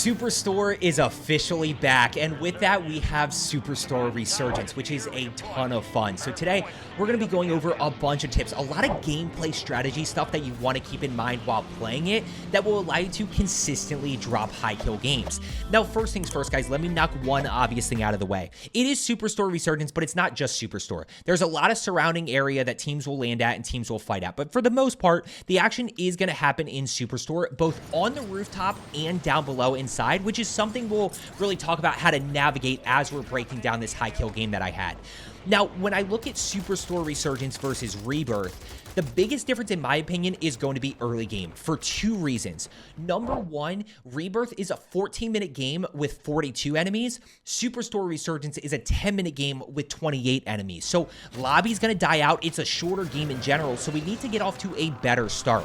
Superstore is officially back, and with that we have Superstore Resurgence, which is a ton of fun. So today we're going to be going over a bunch of tips, a lot of gameplay strategy stuff that you want to keep in mind while playing it that will allow you to consistently drop high kill games. Now first things first, guys, let me knock one obvious thing out of the way. It is Superstore Resurgence, but it's not just Superstore. There's a lot of surrounding area that teams will land at and teams will fight at, but for the most part the action is going to happen in Superstore, both on the rooftop and down below inside, which is something we'll really talk about how to navigate as we're breaking down this high kill game that I had. Now, when I look at Superstore Resurgence versus Rebirth, the biggest difference in my opinion is going to be early game for two reasons. Number one, Rebirth is a 14-minute game with 42 enemies. Superstore Resurgence is a 10-minute game with 28 enemies. So lobby's going to die out. It's a shorter game in general, so we need to get off to a better start.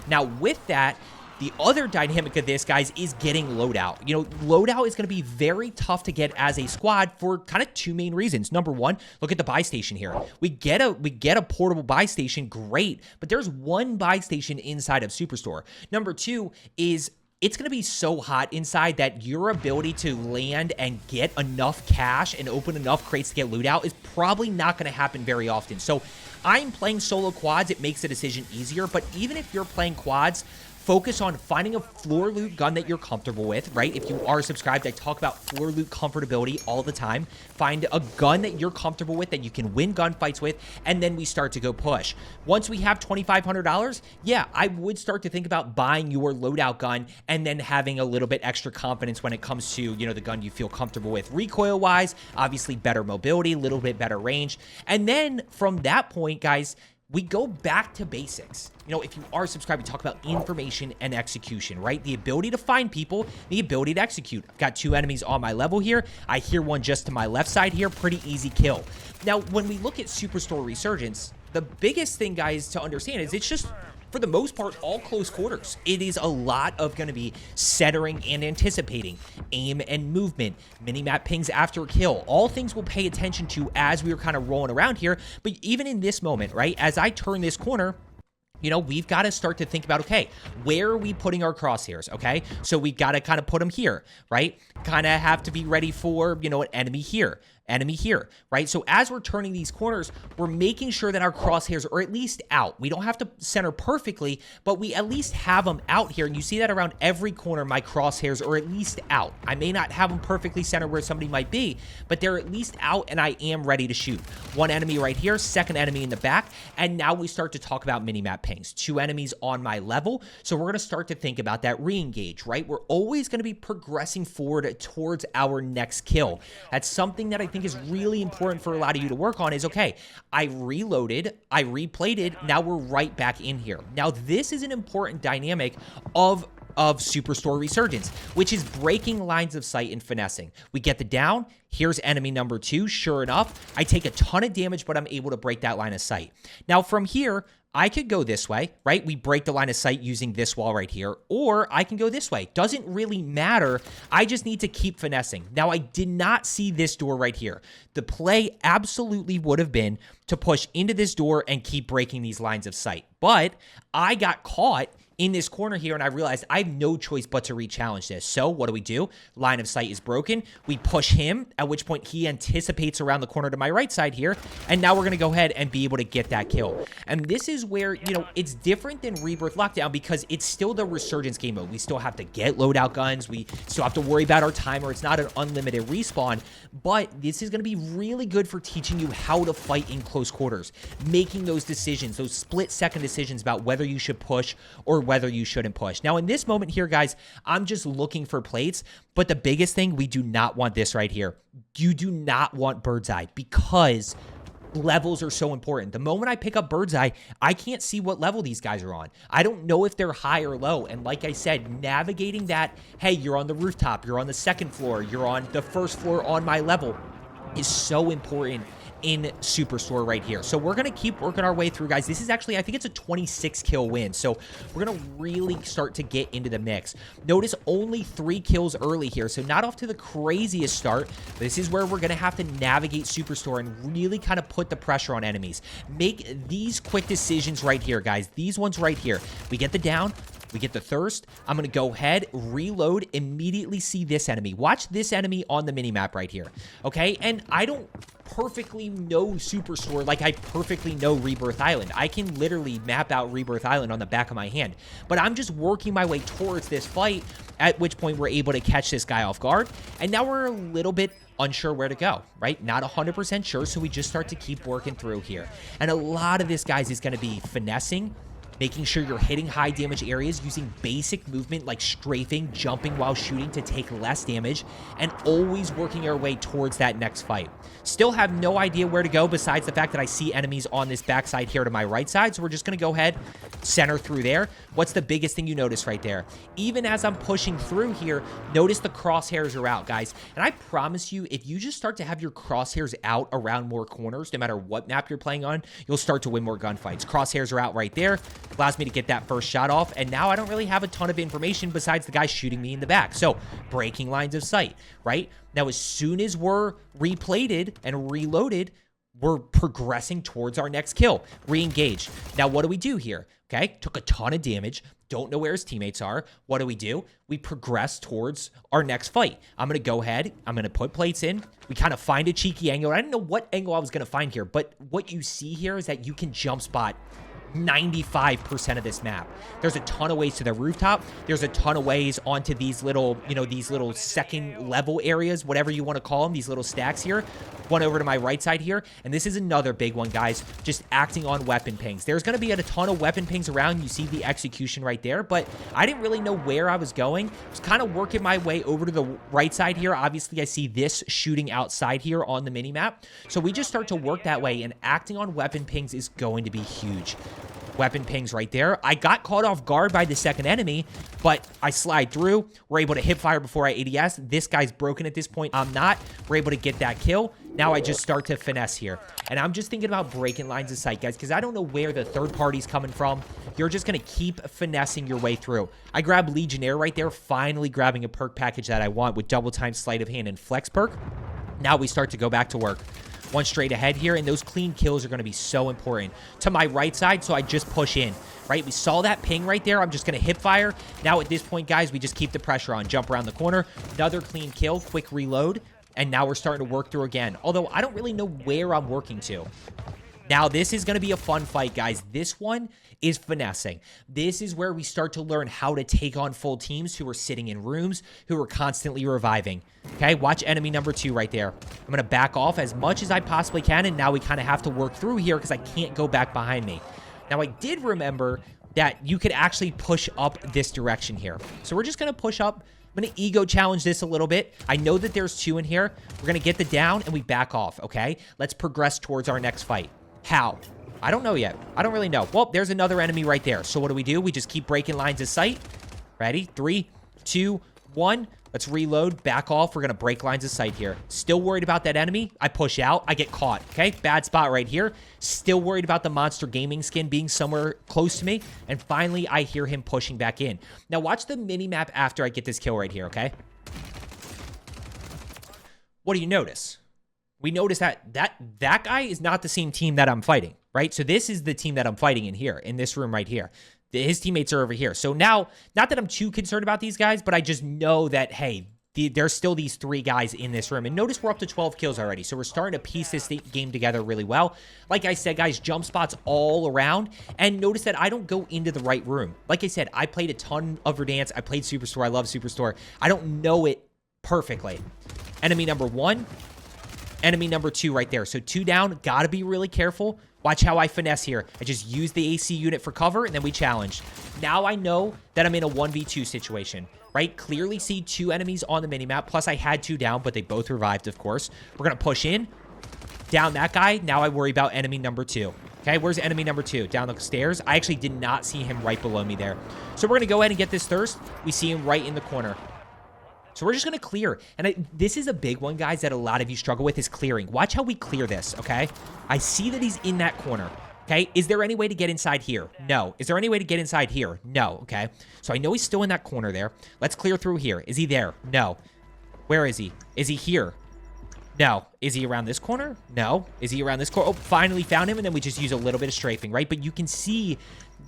Now, with that, the other dynamic of this, guys, is getting loadout. You know, loadout is going to be very tough to get as a squad for kind of two main reasons. Number one, look at the buy station here. We get a portable buy station, great, but there's one buy station inside of Superstore. Number two is it's going to be so hot inside that your ability to land and get enough cash and open enough crates to get loot out is probably not going to happen very often. So I'm playing solo quads. It makes the decision easier, but even if you're playing quads, focus on finding a floor loot gun that you're comfortable with, right? If you are subscribed, I talk about floor loot comfortability all the time. Find a gun that you're comfortable with, that you can win gunfights with, and then we start to go push. Once we have $2,500, yeah, I would start to think about buying your loadout gun and then having a little bit extra confidence when it comes to, you know, the gun you feel comfortable with. Recoil-wise, obviously better mobility, a little bit better range. And then from that point, guys, we go back to basics. You know, if you are subscribed, we talk about information and execution, right? The ability to find people, the ability to execute. I've got two enemies on my level here. I hear one just to my left side here. Pretty easy kill. Now, when we look at Superstore Resurgence, the biggest thing, guys, to understand is it's just, for the most part, all close quarters. It is a lot of going to be centering and anticipating, aim and movement, mini-map pings after a kill, all things we'll pay attention to as we were kind of rolling around here. But even in this moment, right, as I turn this corner, you know, we've got to start to think about, okay, where are we putting our crosshairs, okay? So we've got to kind of put them here, right? Kind of have to be ready for, you know, an enemy here, right? So as we're turning these corners, we're making sure that our crosshairs are at least out. We don't have to center perfectly, but we at least have them out here. And you see that around every corner, my crosshairs are at least out. I may not have them perfectly centered where somebody might be, but they're at least out and I am ready to shoot. One enemy right here, second enemy in the back. And now we start to talk about mini-map pings. Two enemies on my level. So we're going to start to think about that re-engage, right? We're always going to be progressing forward towards our next kill. That's something that I think is really important for a lot of you to work on is, okay, I reloaded, I replated, now we're right back in here. Now, this is an important dynamic of Superstore Resurgence, which is breaking lines of sight and finessing. We get the down, here's enemy number two. Sure enough, I take a ton of damage, but I'm able to break that line of sight. Now, from here, I could go this way, right? We break the line of sight using this wall right here, or I can go this way. Doesn't really matter. I just need to keep finessing. Now, I did not see this door right here. The play absolutely would have been to push into this door and keep breaking these lines of sight, but I got caught in this corner here, and I realized I have no choice but to re-challenge this. So what do? Line of sight is broken. We push him, at which point he anticipates around the corner to my right side here, and now we're going to go ahead and be able to get that kill. And this is where, you know, it's different than Rebirth Lockdown because it's still the Resurgence game mode. We still have to get loadout guns. We still have to worry about our timer. It's not an unlimited respawn, but this is going to be really good for teaching you how to fight in close quarters, making those decisions, those split-second decisions about whether you should push or whether you shouldn't push. Now, in this moment here, guys, I'm just looking for plates, but the biggest thing, we do not want this right here. You do not want bird's eye because levels are so important. The moment I pick up bird's eye, I can't see what level these guys are on. I don't know if they're high or low. And like I said, navigating that, hey, you're on the rooftop, you're on the second floor, you're on the first floor on my level is so important in Superstore right here. So we're going to keep working our way through, guys. This is actually, I think it's a 26 kill win. So we're going to really start to get into the mix. Notice only 3 kills early here. So not off to the craziest start. This is where we're going to have to navigate Superstore and really kind of put the pressure on enemies. Make these quick decisions right here, guys. These ones right here. We get the down. We get the thirst. I'm going to go ahead, reload, immediately see this enemy. Watch this enemy on the minimap right here, okay? And I don't perfectly know Superstore like I perfectly know Rebirth Island. I can literally map out Rebirth Island on the back of my hand, but I'm just working my way towards this fight, at which point we're able to catch this guy off guard, and now we're a little bit unsure where to go, right? Not 100% sure, so we just start to keep working through here. And a lot of this, guys, is going to be finessing, making sure you're hitting high damage areas, using basic movement like strafing, jumping while shooting to take less damage, and always working our way towards that next fight. Still have no idea where to go besides the fact that I see enemies on this backside here to my right side, so we're just going to go ahead, center through there. What's the biggest thing you notice right there? Even as I'm pushing through here, notice the crosshairs are out, guys. And I promise you, if you just start to have your crosshairs out around more corners, no matter what map you're playing on, you'll start to win more gunfights. Crosshairs are out right there. Allows me to get that first shot off, and now I don't really have a ton of information besides the guy shooting me in the back. So, breaking lines of sight, right? Now, as soon as we're replated and reloaded, we're progressing towards our next kill. Re-engage. Now, what do we do here? Okay, took a ton of damage. Don't know where his teammates are. What do? We progress towards our next fight. I'm going to go ahead. I'm going to put plates in. We kind of find a cheeky angle. I didn't know what angle I was going to find here, but what you see here is that you can jump spot 95% of this map. There's a ton of ways to the rooftop. There's a ton of ways onto these little, these little second level areas, whatever you want to call them, these little stacks here. One over to my right side here. And this is another big one, guys, just acting on weapon pings. There's going to be a ton of weapon pings around. You see the execution right there, but I didn't really know where I was going. I was kind of working my way over to the right side here. Obviously, I see this shooting outside here on the minimap. So we just start to work that way, and acting on weapon pings is going to be huge. Weapon pings right there. I got caught off guard by the second enemy, but I slide through. We're able to hip fire before I ADS. This guy's broken at this point. I'm not. We're able to get that kill. Now I just start to finesse here. And I'm just thinking about breaking lines of sight, guys, because I don't know where the third party's coming from. You're just going to keep finessing your way through. I grab Legionnaire right there, finally grabbing a perk package that I want with double time sleight of hand and flex perk. Now we start to go back to work. One straight ahead here, and those clean kills are going to be so important. To my right side, so I just push in, right? We saw that ping right there. I'm just going to hip fire. Now at this point, guys, we just keep the pressure on. Jump around the corner. Another clean kill, quick reload, and now we're starting to work through again. Although I don't really know where I'm working to. Now, this is going to be a fun fight, guys. This one is finessing. This is where we start to learn how to take on full teams who are sitting in rooms, who are constantly reviving. Okay, watch enemy number 2 right there. I'm going to back off as much as I possibly can, and now we kind of have to work through here because I can't go back behind me. Now, I did remember that you could actually push up this direction here. So we're just going to push up. I'm going to ego challenge this a little bit. I know that there's 2 in here. We're going to get the down, and we back off, okay? Let's progress towards our next fight. How? I don't know yet. I don't really know. Well, there's another enemy right there. So what do? We just keep breaking lines of sight. Ready? 3, 2, 1. Let's reload. Back off. We're going to break lines of sight here. Still worried about that enemy. I push out. I get caught. Okay? Bad spot right here. Still worried about the Monster Gaming skin being somewhere close to me. And finally, I hear him pushing back in. Now, watch the mini-map after I get this kill right here, okay? What do you notice? We notice that guy is not the same team that I'm fighting, right? So this is the team that I'm fighting in here, in this room right here. His teammates are over here. So now, not that I'm too concerned about these guys, but I just know that, hey, there's still these 3 guys in this room. And notice we're up to 12 kills already. So we're starting to piece this game together really well. Like I said, guys, jump spots all around. And notice that I don't go into the right room. Like I said, I played a ton of Verdansk. I played Superstore. I love Superstore. I don't know it perfectly. Enemy number 1. Enemy number 2 right there. So 2 down. Gotta be really careful. Watch how I finesse here. I just use the AC unit for cover, and then we challenge. Now I know that I'm in a 1v2 situation, right? Clearly see 2 enemies on the minimap. Plus, I had 2 down, but they both revived, of course. We're going to push in. Down that guy. Now I worry about enemy number 2. Okay, where's enemy number 2? Down the stairs. I actually did not see him right below me there. So we're going to go ahead and get this thirst. We see him right in the corner. So we're just going to clear. And this is a big one, guys, that a lot of you struggle with is clearing. Watch how we clear this, okay? I see that he's in that corner, okay? Is there any way to get inside here? No. Is there any way to get inside here? No, okay? So I know he's still in that corner there. Let's clear through here. Is he there? No. Where is he? Is he here? No. Is he around this corner? No. Is he around this corner? Oh, finally found him, and then we just use a little bit of strafing, right? But you can see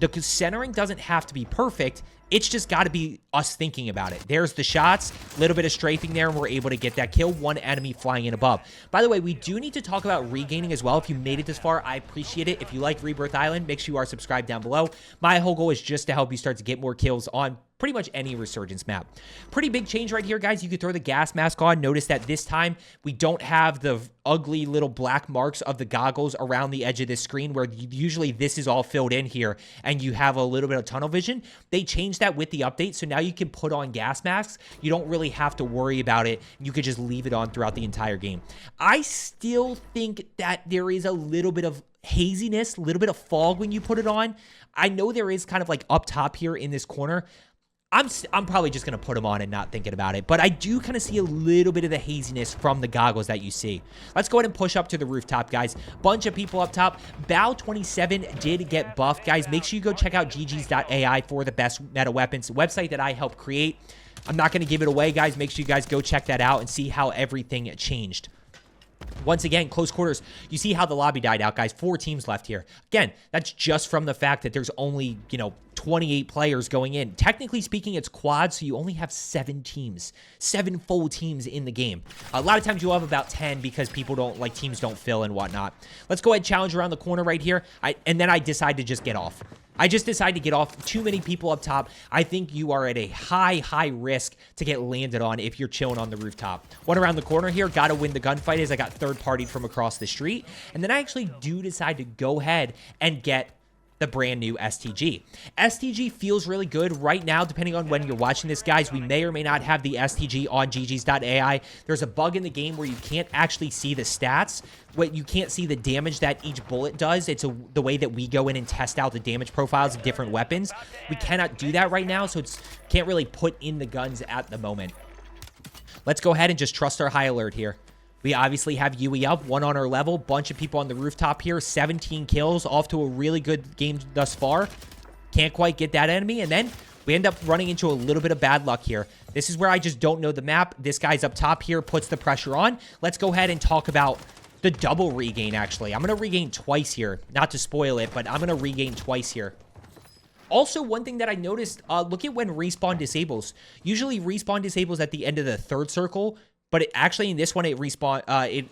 The centering doesn't have to be perfect. It's just got to be us thinking about it. There's the shots, a little bit of strafing there, and we're able to get that kill. One enemy flying in above. By the way, we do need to talk about regaining as well. If you made it this far, I appreciate it. If you like Rebirth Island, make sure you are subscribed down below. My whole goal is just to help you start to get more kills on pretty much any Resurgence map. Pretty big change right here, guys. You could throw the gas mask on. Notice that this time we don't have the ugly little black marks of the goggles around the edge of this screen, where usually this is all filled in here and you have a little bit of tunnel vision. They changed that with the update, so now you can put on gas masks. You don't really have to worry about it. You could just leave it on throughout the entire game. I still think that there is a little bit of haziness, a little bit of fog when you put it on. I know there is kind of like up top here in this corner. I'm probably just going to put them on and not thinking about it. But I do kind of see a little bit of the haziness from the goggles that you see. Let's go ahead and push up to the rooftop, guys. Bunch of people up top. Bao27 did get buffed, guys. Make sure you go check out GG's.ai for the best meta weapons. Website that I helped create. I'm not going to give it away, guys. Make sure you guys go check that out and see how everything changed. Once again, close quarters. You see how the lobby died out, guys. 4 teams left here. Again, that's just from the fact that there's only, 28 players going in. Technically speaking, it's quad, so you only have 7 teams. 7 full teams in the game. A lot of times you'll have about 10 because people don't, teams don't fill and whatnot. Let's go ahead and challenge around the corner right here. And then I decide to just get off. I just decided to get off. Too many people up top. I think you are at a high risk to get landed on if you're chilling on the rooftop. One around the corner here. Got to win the gunfight as I got third-partied from across the street. And then I actually do decide to go ahead and get the brand new STG. STG feels really good right now, depending on when you're watching this, guys. We may or may not have the STG on GG's.ai. There's a bug in the game where you can't actually see the stats. You can't see the damage that each bullet does. It's the way that we go in and test out the damage profiles of different weapons. We cannot do that right now, so can't really put in the guns at the moment. Let's go ahead and just trust our high alert here. We obviously have UE up, 1 on our level, bunch of people on the rooftop here, 17 kills, off to a really good game thus far. Can't quite get that enemy, and then we end up running into a little bit of bad luck here. This is where I just don't know the map. This guy's up top here, puts the pressure on. Let's go ahead and talk about the double regain, actually. I'm going to regain twice here. Not to spoil it, but I'm going to regain twice here. Also, one thing that I noticed, look at when respawn disables. Usually respawn disables at the end of the 3rd circle, but actually in this one, it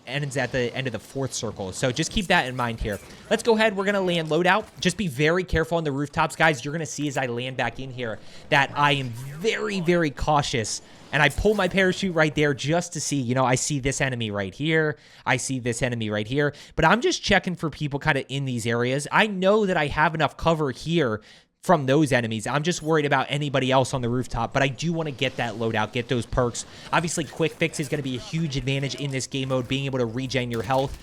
ends at the end of the 4th circle. So just keep that in mind here. Let's go ahead. We're going to land loadout. Just be very careful on the rooftops, guys. You're going to see as I land back in here that I am very cautious. And I pull my parachute right there just to see, I see this enemy right here. I see this enemy right here. But I'm just checking for people kind of in these areas. I know that I have enough cover here from those enemies. I'm just worried about anybody else on the rooftop, but I do want to get that loadout, get those perks. Obviously, quick fix is going to be a huge advantage in this game mode, being able to regen your health.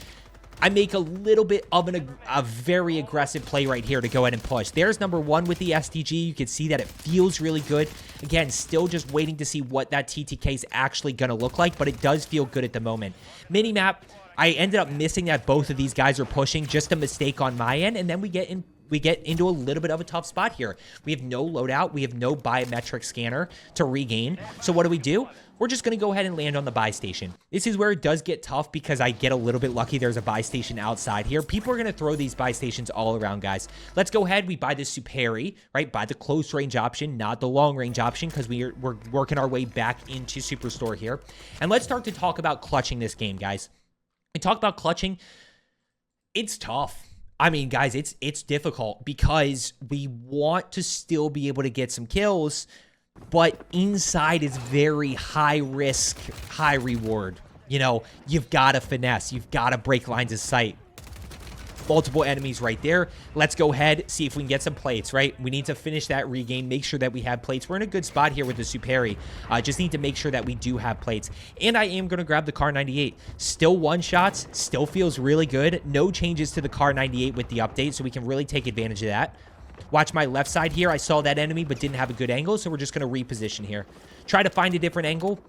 I make a little bit of a very aggressive play right here to go ahead and push. There's number 1 with the STG. You can see that it feels really good. Again, still just waiting to see what that TTK is actually going to look like, but it does feel good at the moment. Minimap, I ended up missing that both of these guys are pushing. Just a mistake on my end, and then we get into a little bit of a tough spot here. We have no loadout. We have no biometric scanner to regain. So what do? We're just going to go ahead and land on the buy station. This is where it does get tough because I get a little bit lucky. There's a buy station outside here. People are going to throw these buy stations all around, guys. Let's go ahead. We buy the Superi, right? Buy the close range option, not the long range option, because we're working our way back into Superstore here. And let's start to talk about clutching this game, guys. We talk about clutching. It's tough. I mean, guys, it's difficult because we want to still be able to get some kills, but inside is very high risk, high reward. You've got to finesse. You've got to break lines of sight. Multiple enemies right there. Let's go ahead, see if we can get some plates, right? We need to finish that regain, make sure that we have plates. We're in a good spot here with the Superi. Just need to make sure that we do have plates. And I am going to grab the Car 98. Still one-shots, still feels really good. No changes to the Car 98 with the update, so we can really take advantage of that. Watch my left side here. I saw that enemy, but didn't have a good angle, so we're just going to reposition here. Try to find a different angle,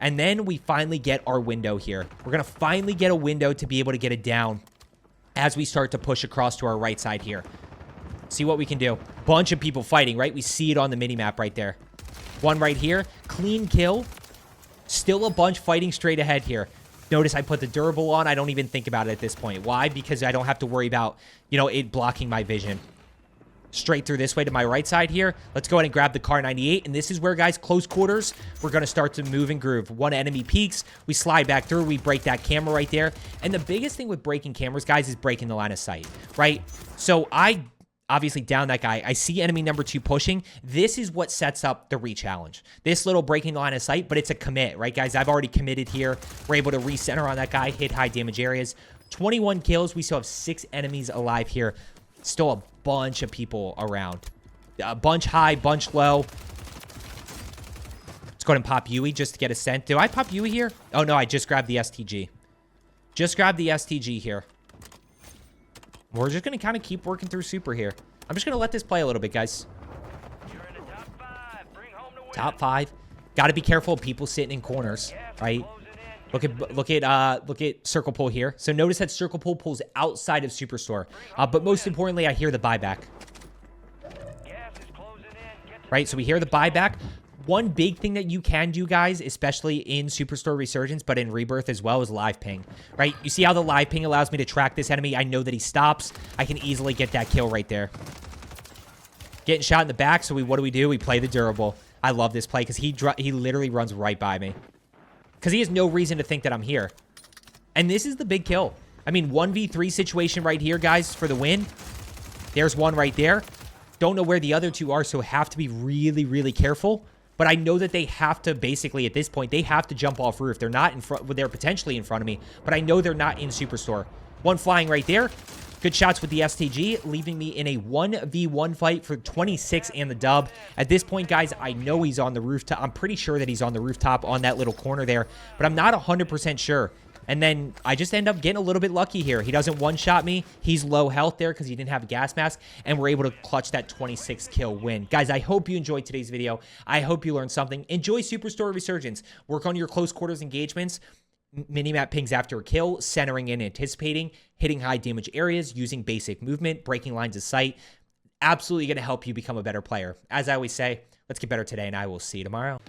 and then we finally get our window here. We're going to finally get a window to be able to get it down as we start to push across to our right side here. See what we can do. Bunch of people fighting, right? We see it on the minimap right there. One right here. Clean kill. Still a bunch fighting straight ahead here. Notice I put the durable on. I don't even think about it at this point. Why? Because I don't have to worry about, it blocking my vision. straight through this way to my right side here. Let's go ahead and grab the Car 98. And this is where, guys, close quarters, we're going to start to move and groove. One enemy peeks. We slide back through. We break that camera right there. And the biggest thing with breaking cameras, guys, is breaking the line of sight, right? So I obviously down that guy. I see enemy number 2 pushing. This is what sets up the re-challenge. This little breaking the line of sight, but it's a commit, right, guys? I've already committed here. We're able to recenter on that guy, hit high damage areas. 21 kills. We still have 6 enemies alive here. Still a bunch of people around. A bunch high, bunch low. Let's go ahead and pop Yui just to get a scent. Did I pop Yui here? Oh, no, I just grabbed the STG. Just grabbed the STG here. We're just going to kind of keep working through Super here. I'm just going to let this play a little bit, guys. You're in the top 5. Bring home the win. Top 5. Got to be careful of people sitting in corners, right? Look at circle pull here. So notice that circle pull pulls outside of Superstore. But most importantly, I hear the buyback. Right, so we hear the buyback. One big thing that you can do, guys, especially in Superstore Resurgence, but in Rebirth as well, is live ping, right? You see how the live ping allows me to track this enemy? I know that he stops. I can easily get that kill right there. Getting shot in the back, so what do? We play the durable. I love this play because he literally runs right by me. Because he has no reason to think that I'm here. And this is the big kill. I mean, 1v3 situation right here, guys, for the win. There's one right there. Don't know where the other 2 are, so have to be really, really careful. But I know that they have to, basically, at this point, they have to jump off roof. They're not in front, they're potentially in front of me, but I know they're not in Superstore. One flying right there. Good shots with the STG, leaving me in a 1v1 fight for 26 and the dub. At this point, guys, I know he's on the rooftop. I'm pretty sure that he's on the rooftop on that little corner there, but I'm not 100% sure. And then I just end up getting a little bit lucky here. He doesn't one-shot me. He's low health there because he didn't have a gas mask, and we're able to clutch that 26 kill win. Guys, I hope you enjoyed today's video. I hope you learned something. Enjoy Superstore Resurgence. Work on your close quarters engagements. Minimap pings after a kill, centering and anticipating, hitting high damage areas, using basic movement, breaking lines of sight. Absolutely going to help you become a better player. As I always say, let's get better today, and I will see you tomorrow.